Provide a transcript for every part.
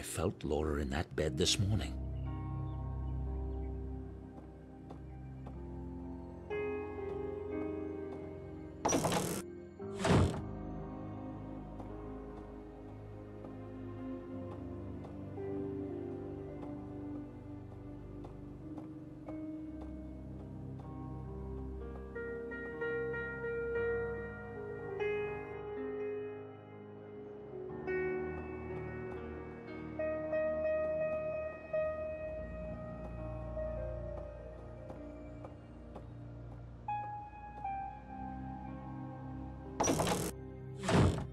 felt Laura in that bed this morning.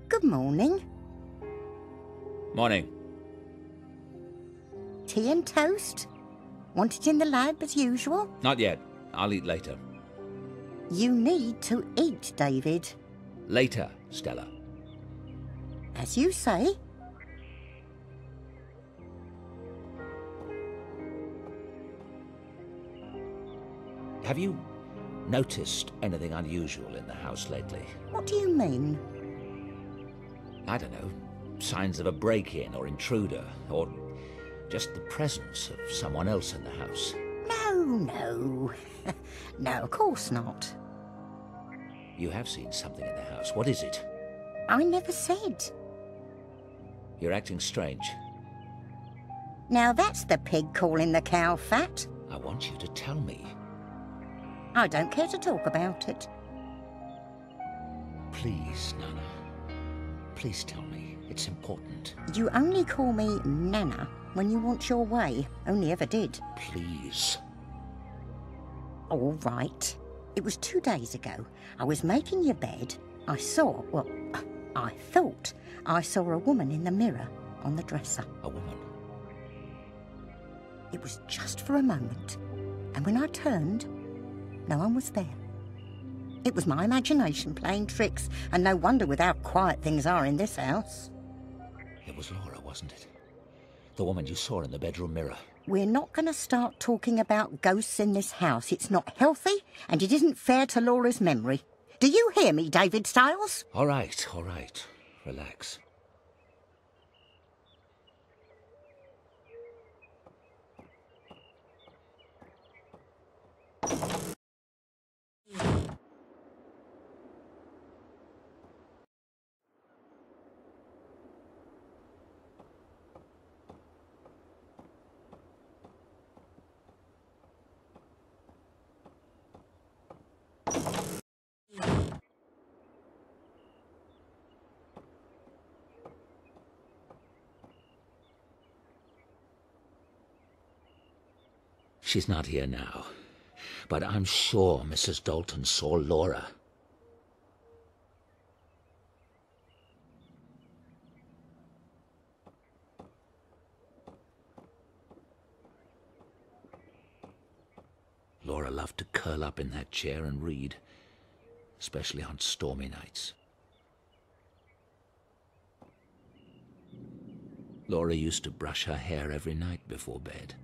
Good morning. Morning. Tea and toast? Want it in the lab as usual? Not yet. I'll eat later. You need to eat, David. Later, Stella. As you say. Have you noticed anything unusual in the house lately? What do you mean? I don't know. Signs of a break-in or intruder, or just the presence of someone else in the house. No. No, of course not. You have seen something in the house. What is it? I never said. You're acting strange. Now that's the pig calling the cow fat. I want you to tell me. I don't care to talk about it. Please, Nana. Please tell me. It's important. You only call me Nana when you want your way. Only ever did. Please. All right. It was 2 days ago. I was making your bed. I thought I saw a woman in the mirror on the dresser. A woman? It was just for a moment. And when I turned, no one was there. It was my imagination playing tricks, and no wonder with how quiet things are in this house. It was Laura, wasn't it? The woman you saw in the bedroom mirror. We're not going to start talking about ghosts in this house. It's not healthy, and it isn't fair to Laura's memory. Do you hear me, David Stiles? All right. Relax. She's not here now, but I'm sure Mrs. Dalton saw Laura. Laura loved to curl up in that chair and read, especially on stormy nights. Laura used to brush her hair every night before bed.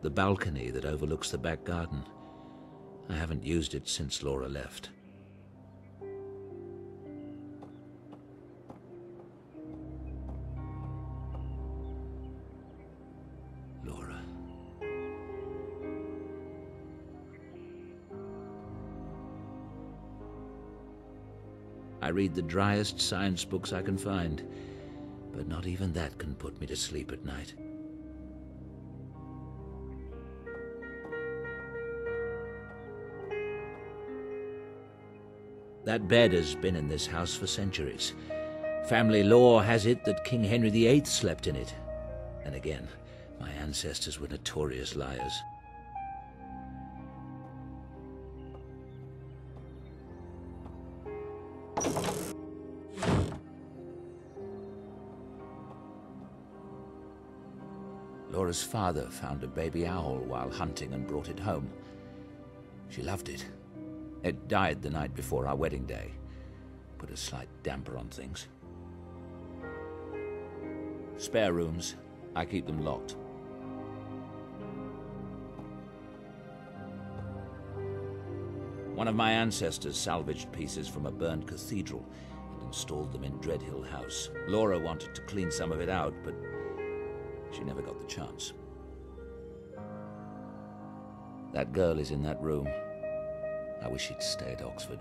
The balcony that overlooks the back garden. I haven't used it since Laura left. Laura. I read the driest science books I can find, but not even that can put me to sleep at night. That bed has been in this house for centuries. Family lore has it that King Henry VIII slept in it. And again, my ancestors were notorious liars. Laura's father found a baby owl while hunting and brought it home. She loved it. It died the night before our wedding day. Put a slight damper on things. Spare rooms. I keep them locked. One of my ancestors salvaged pieces from a burned cathedral and installed them in Dreadhill House. Laura wanted to clean some of it out, but she never got the chance. That girl is in that room. I wish she'd stay at Oxford.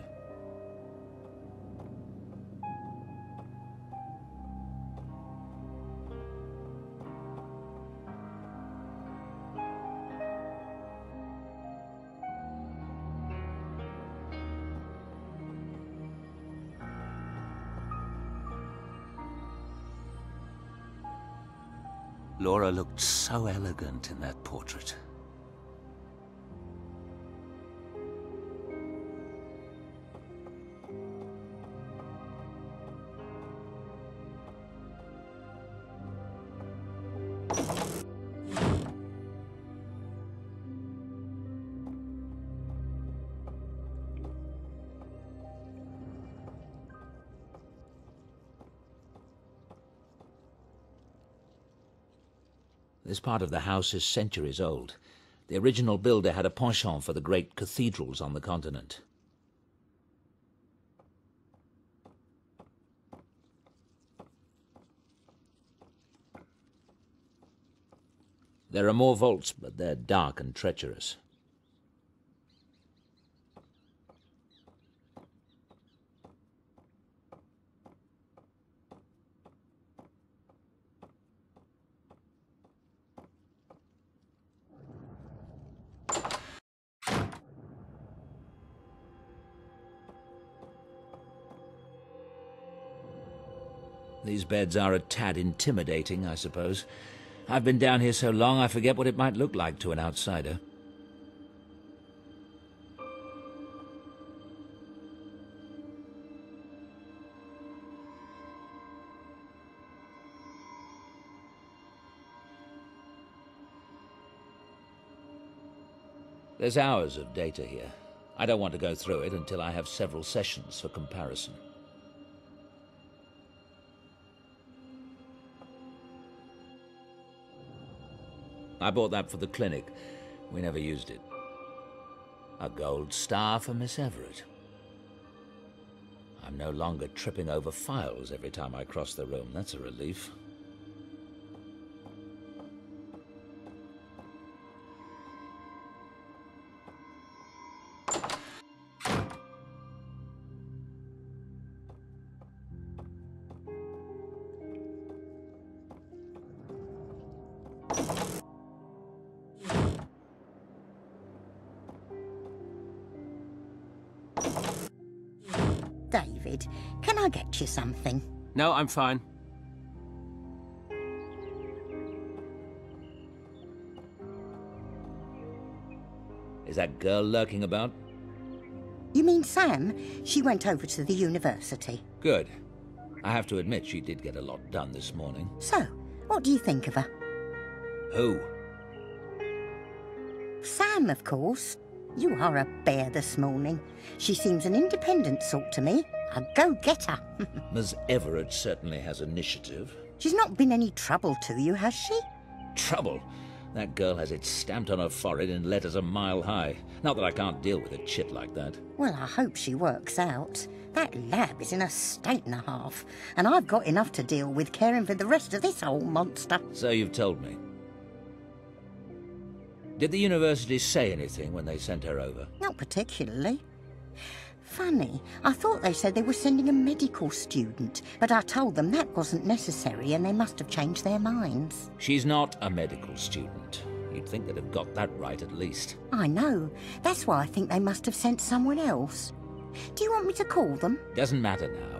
Laura looked so elegant in that portrait. This part of the house is centuries old. The original builder had a penchant for the great cathedrals on the continent. There are more vaults, but they're dark and treacherous. These beds are a tad intimidating, I suppose. I've been down here so long I forget what it might look like to an outsider. There's hours of data here. I don't want to go through it until I have several sessions for comparison. I bought that for the clinic. We never used it. A gold star for Miss Everett. I'm no longer tripping over files every time I cross the room. That's a relief. David, can I get you something? No, I'm fine. Is that girl lurking about? You mean Sam? She went over to the university. Good. I have to admit she did get a lot done this morning. So, what do you think of her? Who? Sam, of course. You are a bear this morning. She seems an independent sort to me. A go-getter. Miss Everett certainly has initiative. She's not been any trouble to you, has she? Trouble? That girl has it stamped on her forehead in letters a mile high. Not that I can't deal with a chit like that. Well, I hope she works out. That lab is in a state and a half, and I've got enough to deal with caring for the rest of this old monster. So you've told me. Did the university say anything when they sent her over? Not particularly. Funny, I thought they said they were sending a medical student, but I told them that wasn't necessary and they must have changed their minds. She's not a medical student. You'd think they'd have got that right at least. I know. That's why I think they must have sent someone else. Do you want me to call them? Doesn't matter now.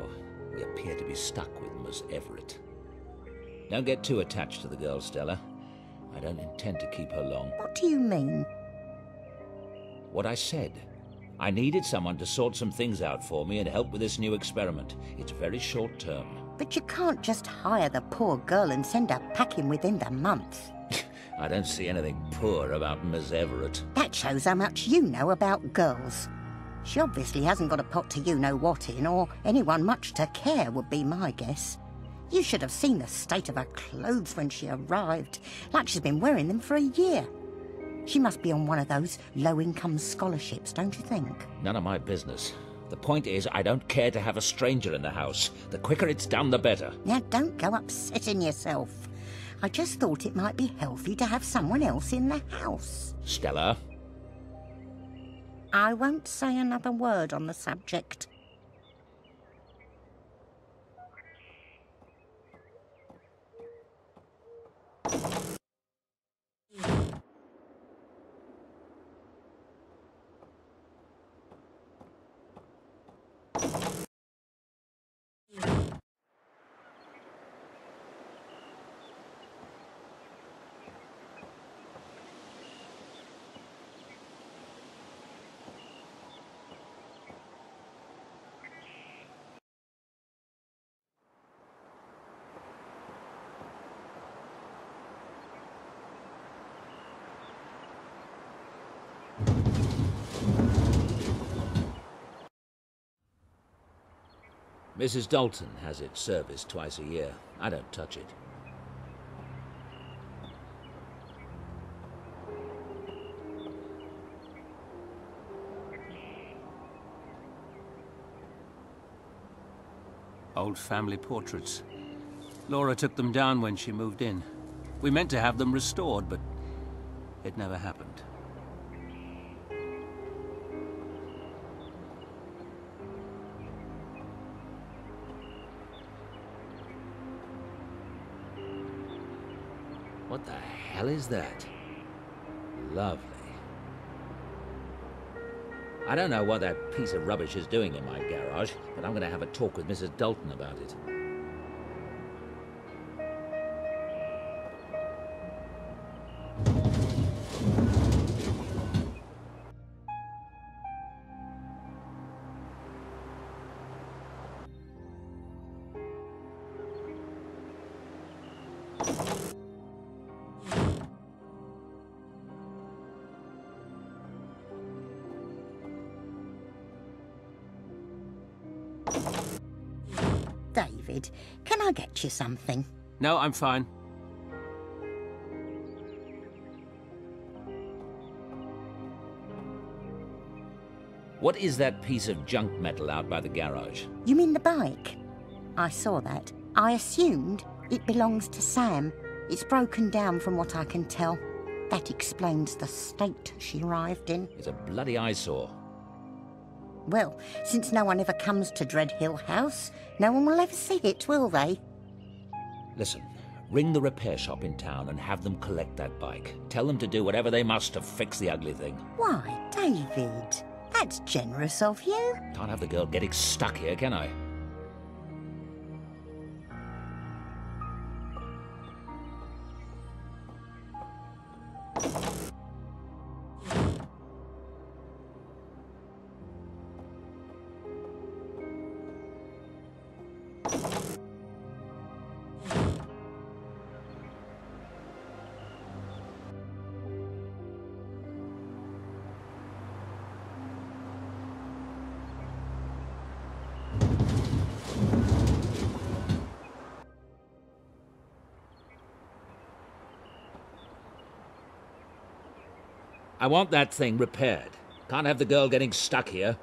We appear to be stuck with Miss Everett. Don't get too attached to the girl, Stella. I don't intend to keep her long. What do you mean? What I said. I needed someone to sort some things out for me and help with this new experiment. It's very short term. But you can't just hire the poor girl and send her packing within the month. I don't see anything poor about Miss Everett. That shows how much you know about girls. She obviously hasn't got a pot to you-know-what in, or anyone much to care would be my guess. You should have seen the state of her clothes when she arrived, like she's been wearing them for a year. She must be on one of those low-income scholarships, don't you think? None of my business. The point is, I don't care to have a stranger in the house. The quicker it's done, the better. Now, don't go upsetting yourself. I just thought it might be healthy to have someone else in the house. Stella? I won't say another word on the subject. Mrs. Dalton has it serviced twice a year. I don't touch it. Old family portraits. Laura took them down when she moved in. We meant to have them restored, but it never happened. What the hell is that? Lovely. I don't know what that piece of rubbish is doing in my garage, but I'm going to have a talk with Mrs. Dalton about it. David, can I get you something? No, I'm fine. What is that piece of junk metal out by the garage? You mean the bike? I saw that. I assumed it belongs to Sam. It's broken down from what I can tell. That explains the state she arrived in. It's a bloody eyesore. Well, since no one ever comes to Dreadhill House, no one will ever see it, will they? Listen, ring the repair shop in town and have them collect that bike. Tell them to do whatever they must to fix the ugly thing. Why, David, that's generous of you. Can't have the girl getting stuck here, can I? I want that thing repaired. Can't have the girl getting stuck here.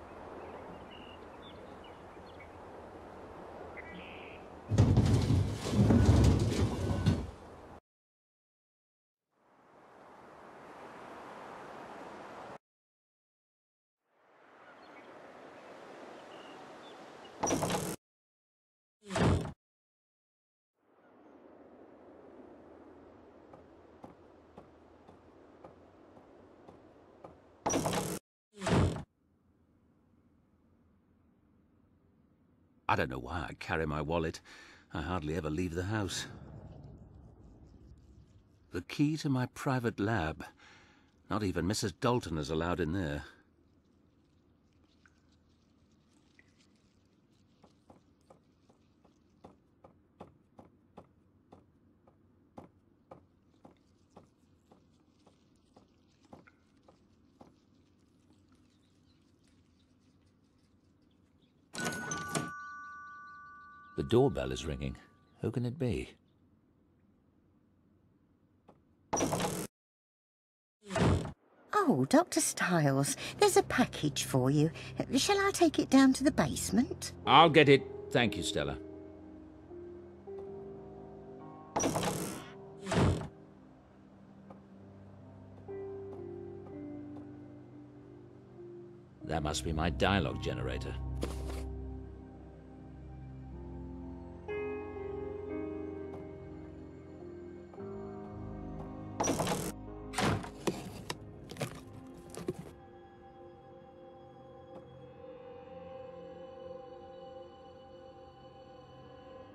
I don't know why I carry my wallet. I hardly ever leave the house. The key to my private lab. Not even Mrs. Dalton is allowed in there. The doorbell is ringing. Who can it be? Oh, Dr. Styles, there's a package for you. Shall I take it down to the basement? I'll get it. Thank you, Stella. That must be my dialogue generator.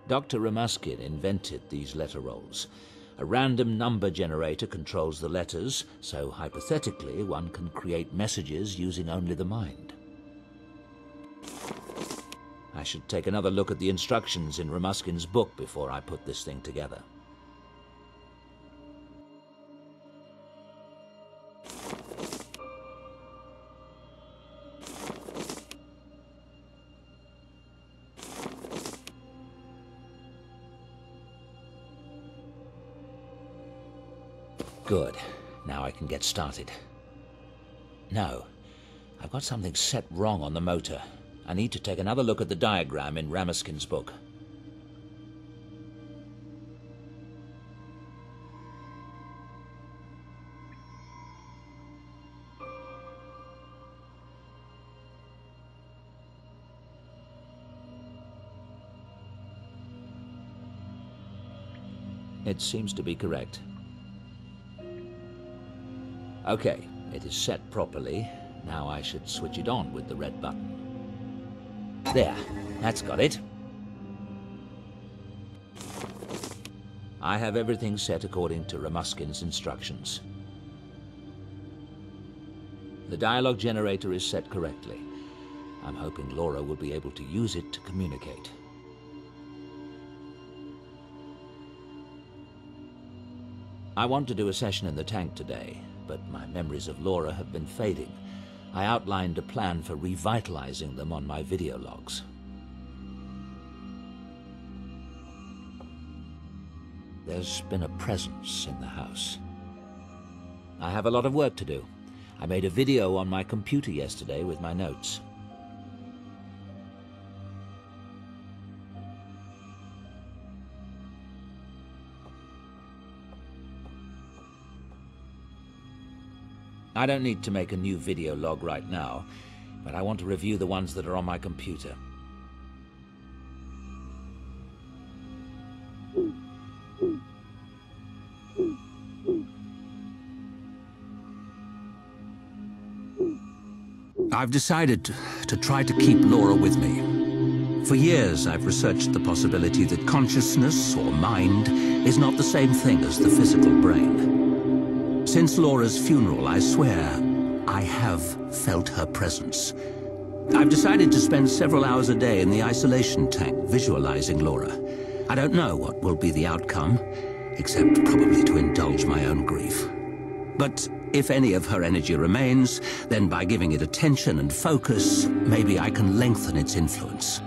Dr. Ramuskin invented these letter rolls. A random number generator controls the letters, so hypothetically one can create messages using only the mind. I should take another look at the instructions in Ramuskin's book before I put this thing together. Good. Now I can get started. No. I've got something set wrong on the motor. I need to take another look at the diagram in Ramuskin's book. It seems to be correct. Okay, it is set properly. Now I should switch it on with the red button. There, that's got it. I have everything set according to Ramuskin's instructions. The dialogue generator is set correctly. I'm hoping Laura will be able to use it to communicate. I want to do a session in the tank today, but my memories of Laura have been fading. I outlined a plan for revitalizing them on my video logs. There's been a presence in the house. I have a lot of work to do. I made a video on my computer yesterday with my notes. I don't need to make a new video log right now, but I want to review the ones that are on my computer. I've decided to try to keep Laura with me. For years, I've researched the possibility that consciousness, or mind, is not the same thing as the physical brain. Since Laura's funeral, I swear, I have felt her presence. I've decided to spend several hours a day in the isolation tank visualizing Laura. I don't know what will be the outcome, except probably to indulge my own grief. But if any of her energy remains, then by giving it attention and focus, maybe I can lengthen its influence.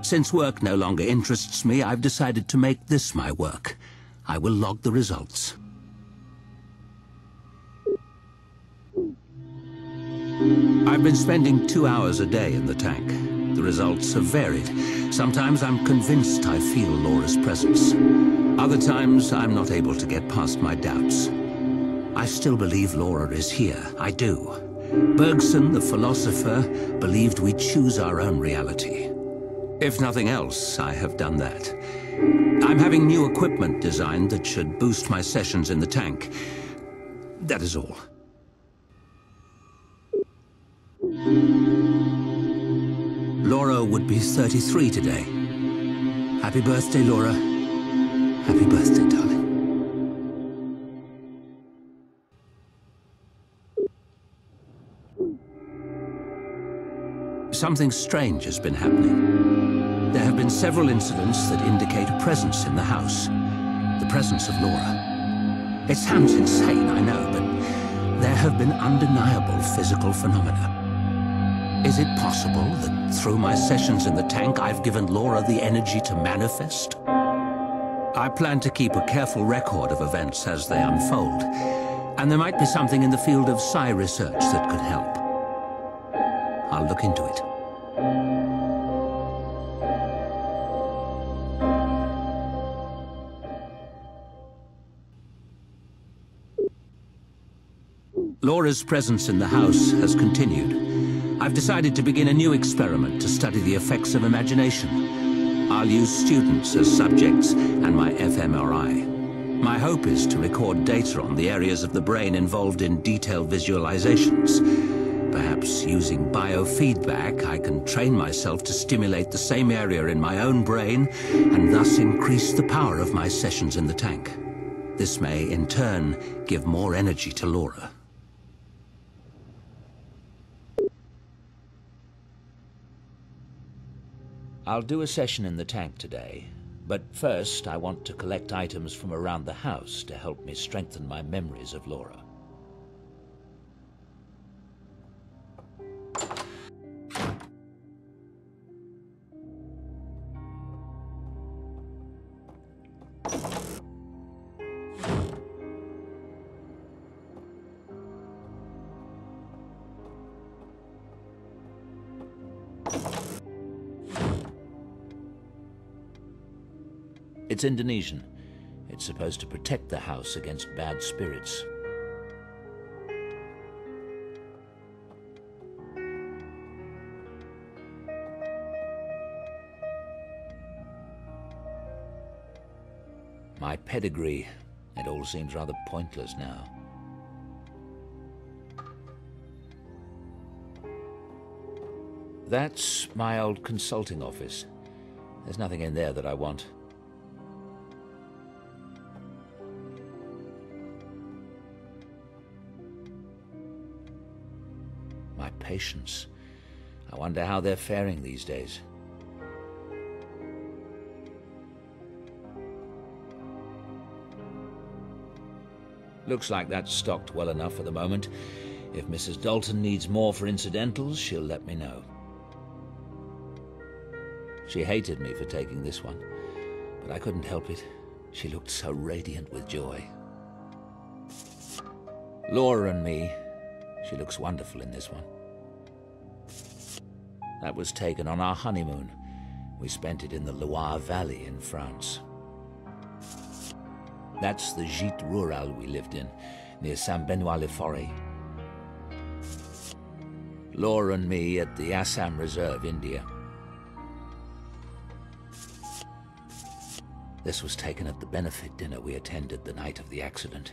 Since work no longer interests me, I've decided to make this my work. I will log the results. I've been spending 2 hours a day in the tank. The results have varied. Sometimes I'm convinced I feel Laura's presence. Other times I'm not able to get past my doubts. I still believe Laura is here. I do. Bergson, the philosopher, believed we choose our own reality. If nothing else, I have done that. I'm having new equipment designed that should boost my sessions in the tank. That is all. Laura would be 33 today. Happy birthday, Laura. Happy birthday, darling. Something strange has been happening. There have been several incidents that indicate a presence in the house. The presence of Laura. It sounds insane, I know, but there have been undeniable physical phenomena. Is it possible that through my sessions in the tank, I've given Laura the energy to manifest? I plan to keep a careful record of events as they unfold. And there might be something in the field of psi research that could help. I'll look into it. Laura's presence in the house has continued. I've decided to begin a new experiment to study the effects of imagination. I'll use students as subjects and my fMRI. My hope is to record data on the areas of the brain involved in detailed visualizations. Perhaps using biofeedback, I can train myself to stimulate the same area in my own brain and thus increase the power of my sessions in the tank. This may, in turn, give more energy to Laura. I'll do a session in the tank today, but first I want to collect items from around the house to help me strengthen my memories of Laura. It's Indonesian. It's supposed to protect the house against bad spirits. My pedigree, it all seems rather pointless now. That's my old consulting office. There's nothing in there that I want. My patients. I wonder how they're faring these days. Looks like that's stocked well enough for the moment. If Mrs. Dalton needs more for incidentals, she'll let me know. She hated me for taking this one, but I couldn't help it. She looked so radiant with joy. Laura and me. She looks wonderful in this one. That was taken on our honeymoon. We spent it in the Loire Valley in France. That's the Gîte Rural we lived in, near Saint-Benoît-le-Forêt. Laura and me at the Assam Reserve, India. This was taken at the benefit dinner we attended the night of the accident.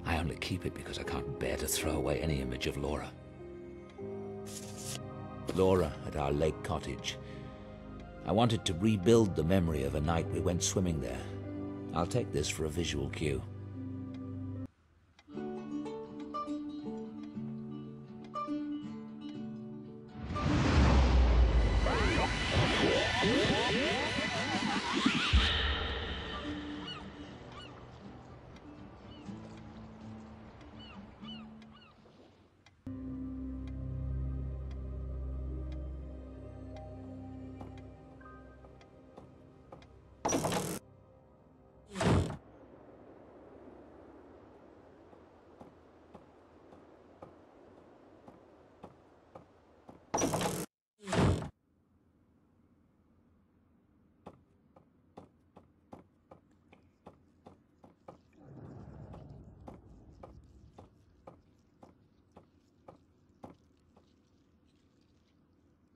I only keep it because I can't bear to throw away any image of Laura. Laura at our lake cottage. I wanted to rebuild the memory of a night we went swimming there. I'll take this for a visual cue.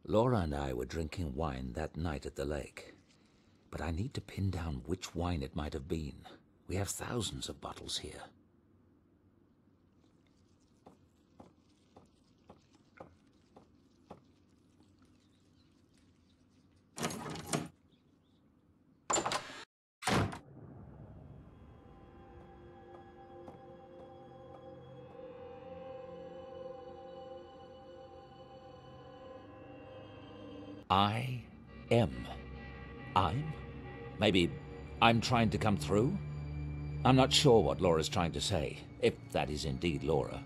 Laura and I were drinking wine that night at the lake. But I need to pin down which wine it might have been. We have thousands of bottles here. I am. I'm? Maybe I'm trying to come through? I'm not sure what Laura's trying to say, if that is indeed Laura.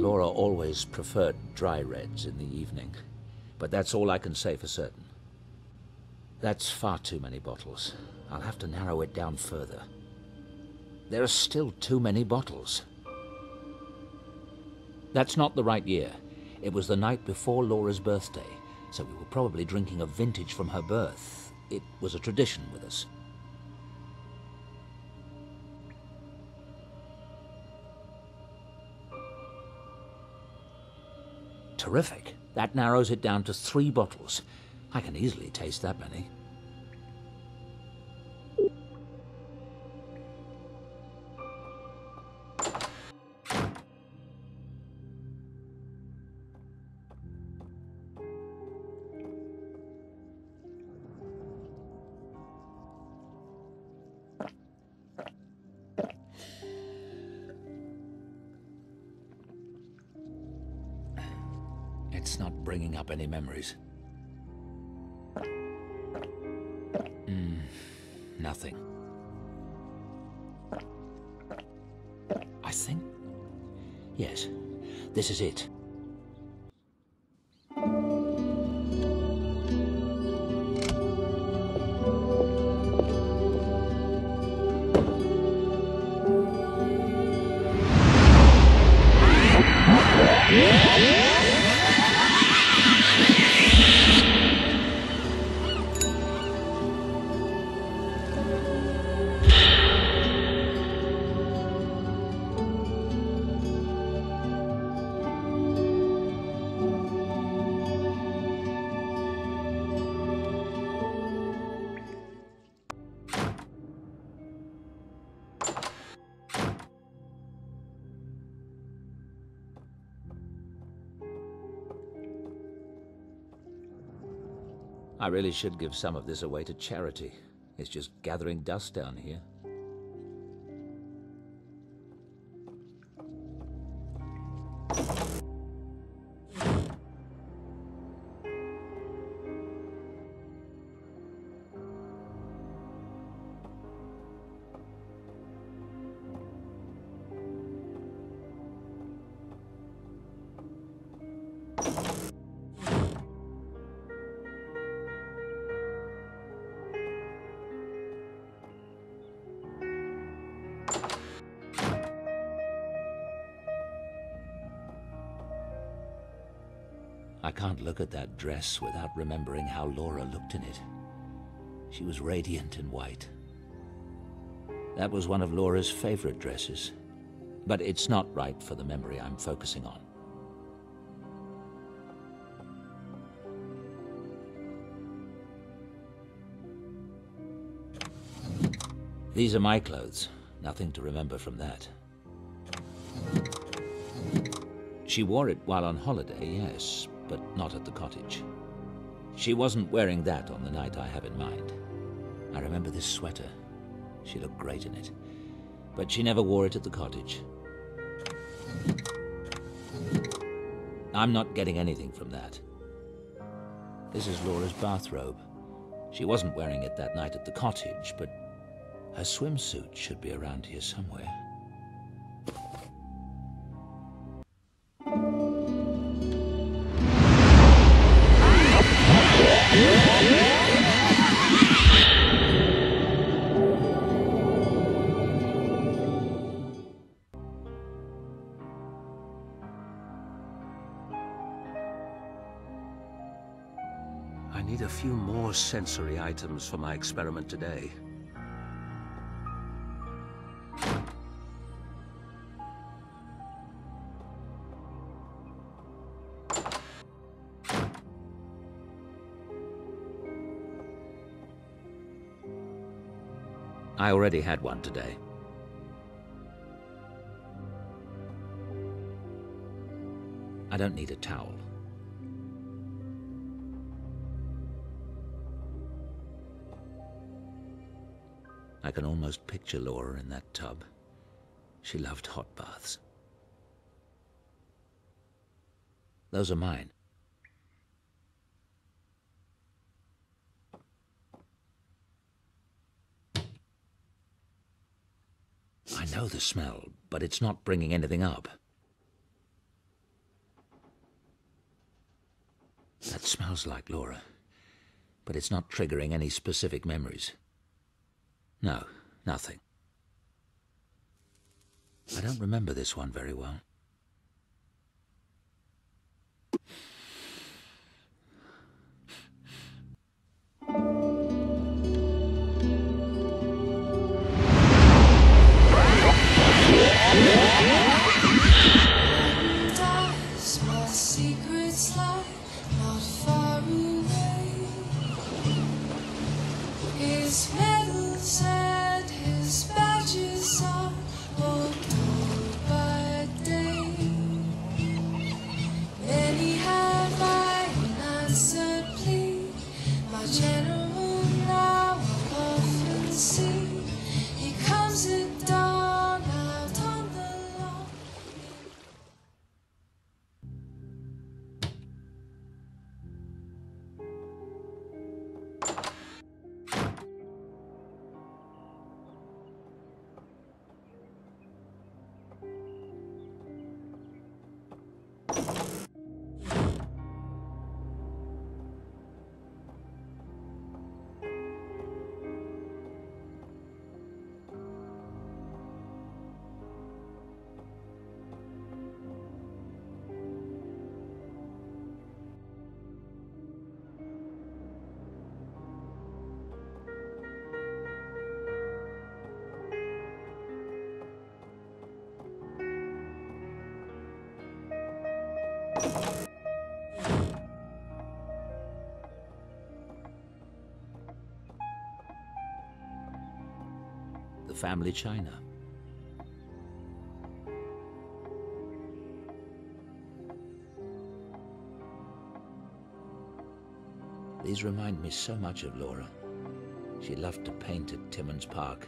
Laura always preferred dry reds in the evening, but that's all I can say for certain. That's far too many bottles. I'll have to narrow it down further. There are still too many bottles. That's not the right year. It was the night before Laura's birthday, so we were probably drinking a vintage from her birth. It was a tradition with us. Terrific. That narrows it down to 3 bottles. I can easily taste that many. It's not bringing up any memories. Nothing. I think... Yes, this is it. I really should give some of this away to charity. It's just gathering dust down here. I can't look at that dress without remembering how Laura looked in it. She was radiant in white. That was one of Laura's favorite dresses, but it's not right for the memory I'm focusing on. These are my clothes. Nothing to remember from that. She wore it while on holiday, yes, but not at the cottage. She wasn't wearing that on the night I have in mind. I remember this sweater. She looked great in it, but she never wore it at the cottage. I'm not getting anything from that. This is Laura's bathrobe. She wasn't wearing it that night at the cottage, but her swimsuit should be around here somewhere. I need a few more sensory items for my experiment today. I already had one today. I don't need a towel. I can almost picture Laura in that tub. She loved hot baths. Those are mine. I know the smell, but it's not bringing anything up. That smells like Laura, but it's not triggering any specific memories. No, nothing. I don't remember this one very well. The family china. These remind me so much of Laura. She loved to paint at Timmins Park.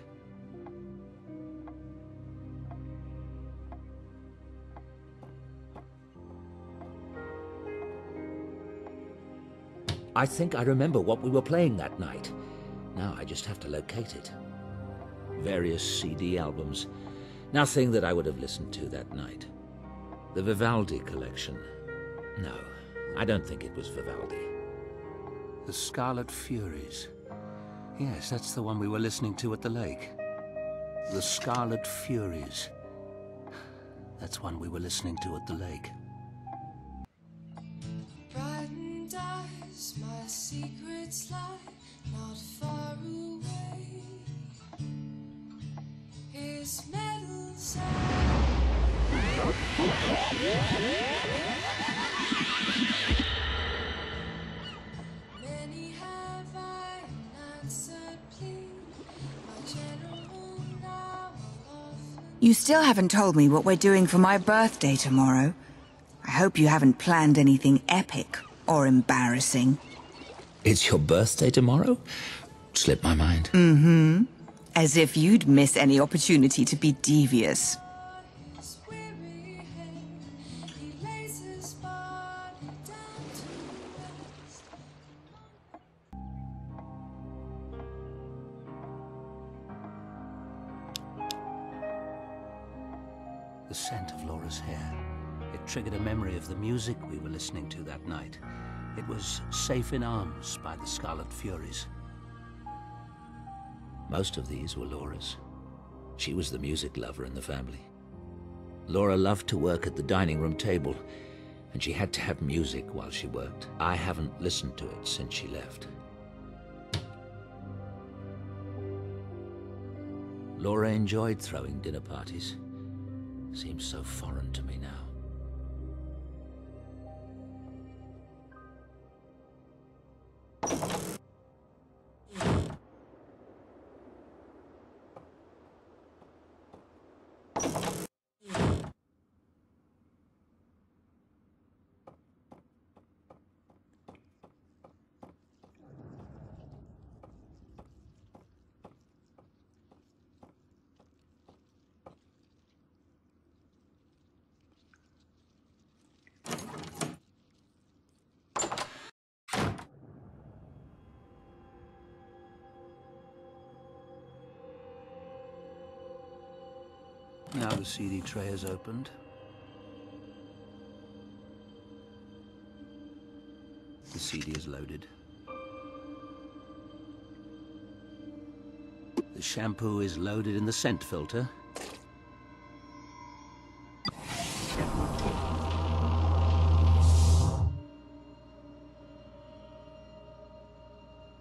I think I remember what we were playing that night. Now I just have to locate it. Various CD albums. Nothing that I would have listened to that night. The Vivaldi collection. No, I don't think it was Vivaldi. The Scarlet Furies. Yes, that's the one we were listening to at the lake. The Scarlet Furies. That's one we were listening to at the lake. Brightened eyes, my secrets lie not far away. His medals many have I answered plea. My general now often. You still haven't told me what we're doing for my birthday tomorrow. I hope you haven't planned anything epic or embarrassing. It's your birthday tomorrow? Slipped my mind. Mm-hmm. As if you'd miss any opportunity to be devious. His weary head, he lays his body down to rest. The scent of Laura's hair. It triggered a memory of the music we were listening to that night. It was Safe in Arms by the Scarlet Furies. Most of these were Laura's. She was the music lover in the family. Laura loved to work at the dining room table, and she had to have music while she worked. I haven't listened to it since she left. Laura enjoyed throwing dinner parties. Seems so foreign to me now. Now the CD tray is opened. The CD is loaded. The shampoo is loaded in the scent filter.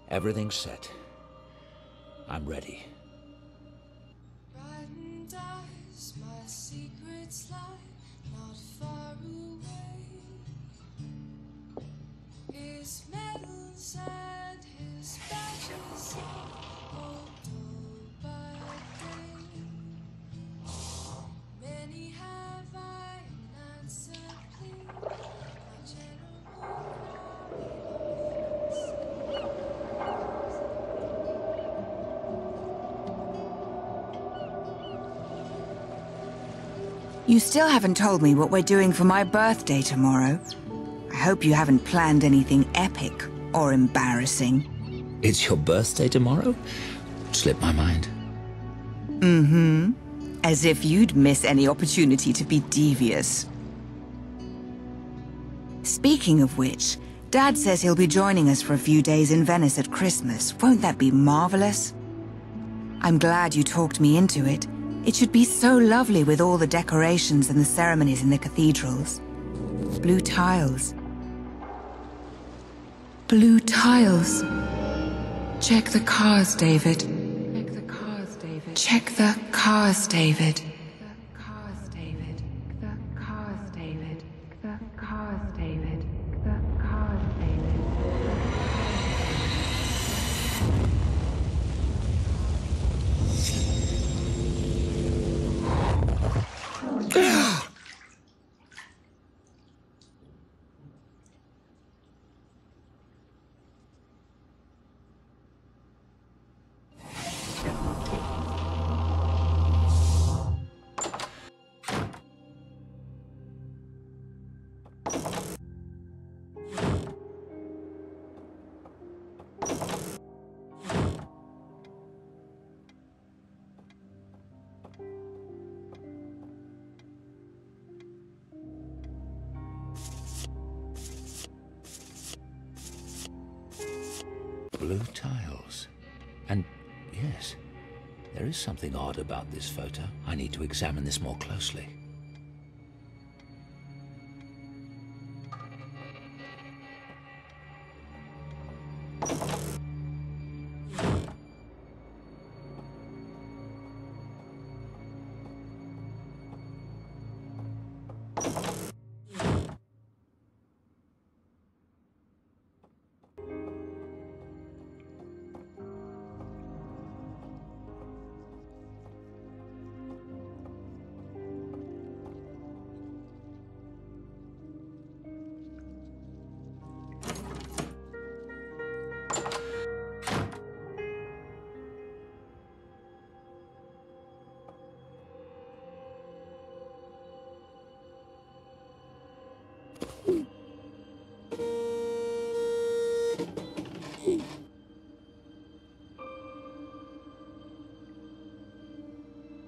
Everything's set. I'm ready. Brightened eyes, my secrets lie not far away. His medals and his badges hold all by day. Many have I an answer plea, my general You still haven't told me what we're doing for my birthday tomorrow. I hope you haven't planned anything epic or embarrassing. It's your birthday tomorrow? Slipped my mind. Mm-hmm. As if you'd miss any opportunity to be devious. Speaking of which, Dad says he'll be joining us for a few days in Venice at Christmas. Won't that be marvelous? I'm glad you talked me into it. It should be so lovely with all the decorations and the ceremonies in the cathedrals. Blue tiles. Blue tiles. Check the cars, David. Check the cars, David. Check the cars, David. The cars, David. The cars, David. The cars, David. The cars, David. Blue tiles. And yes, there is something odd about this photo. I need to examine this more closely.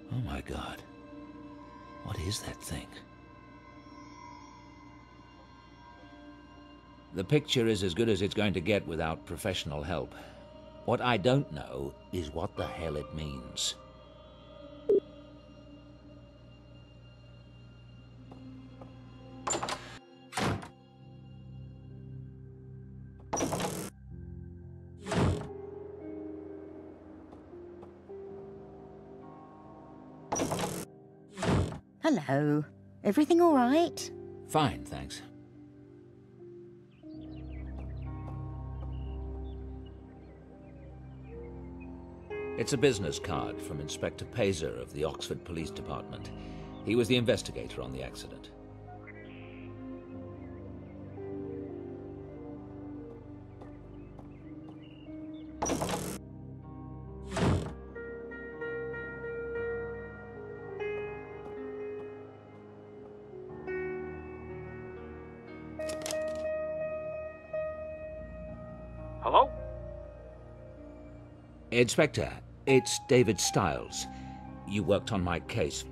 Oh my God. What is that thing? The picture is as good as it's going to get without professional help. What I don't know is what the hell it means. Hello. Everything all right? Fine, thanks. It's a business card from Inspector Pazer of the Oxford Police Department. He was the investigator on the accident. Hello? Inspector, it's David Stiles. You worked on my case,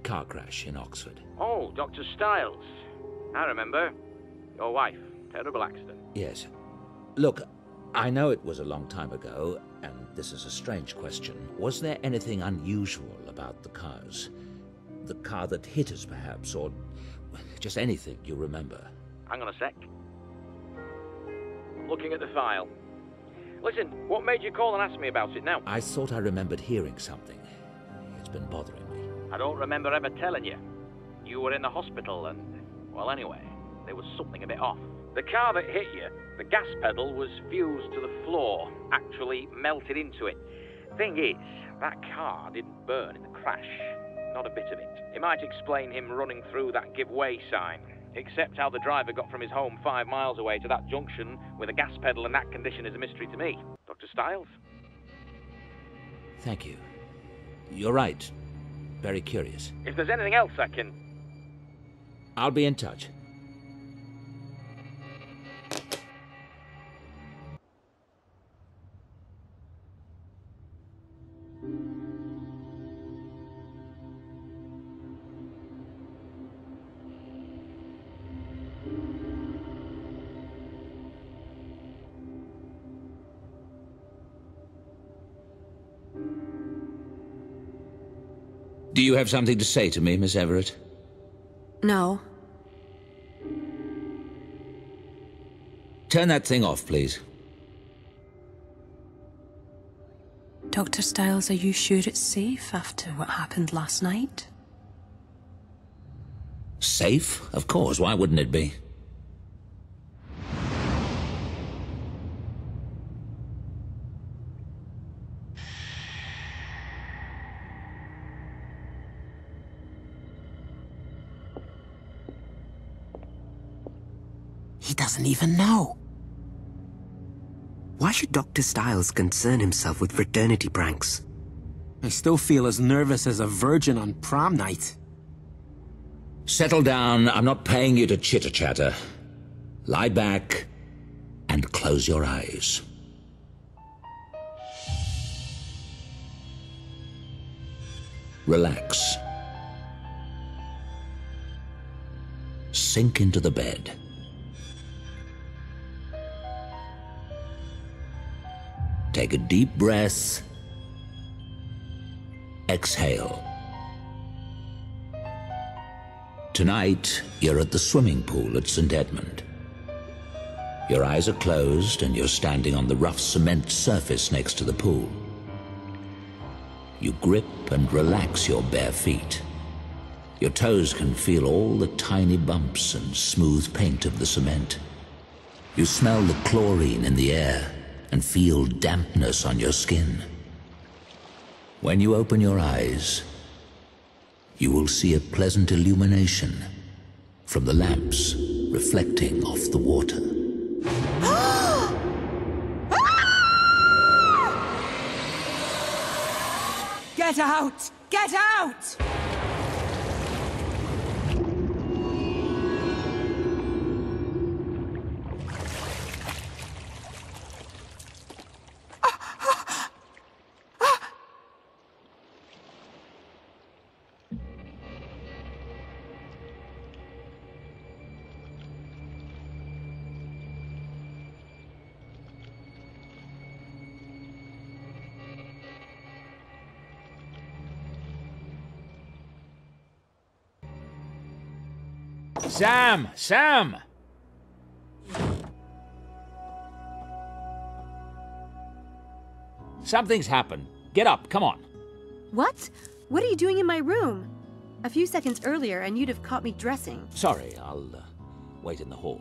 car crash in Oxford. Oh, Dr. Stiles. I remember. Your wife. Terrible accident. Yes. Look, I know it was a long time ago, and this is a strange question. Was there anything unusual about the cars? The car that hit us, perhaps, or just anything you remember? Hang on a sec. I'm looking at the file. Listen, what made you call and ask me about it now? I thought I remembered hearing something. It's been bothering me. I don't remember ever telling you. You were in the hospital and, well, anyway, there was something a bit off. The car that hit you, the gas pedal was fused to the floor, actually melted into it. Thing is, that car didn't burn in the crash. Not a bit of it. It might explain him running through that give way sign. Except how the driver got from his home 5 miles away to that junction with a gas pedal in that condition is a mystery to me. Dr. Stiles? Thank you. You're right. Very curious. If there's anything else I can... I'll be in touch. Do you have something to say to me, Miss Everett? No. Turn that thing off, please. Dr. Stiles, are you sure it's safe after what happened last night? Safe? Of course. Why wouldn't it be? He doesn't even know. Why should Dr. Stiles concern himself with fraternity pranks? I still feel as nervous as a virgin on prom night. Settle down. I'm not paying you to chitter-chatter. Lie back and close your eyes. Relax. Sink into the bed. Take a deep breath. Exhale. Tonight, you're at the swimming pool at St. Edmund. Your eyes are closed and you're standing on the rough cement surface next to the pool. You grip and relax your bare feet. Your toes can feel all the tiny bumps and smooth paint of the cement. You smell the chlorine in the air and feel dampness on your skin. When you open your eyes, you will see a pleasant illumination from the lamps reflecting off the water. Get out! Get out! Sam! Sam! Something's happened. Get up, come on. What? What are you doing in my room? A few seconds earlier and you'd have caught me dressing. Sorry, I'll wait in the hall.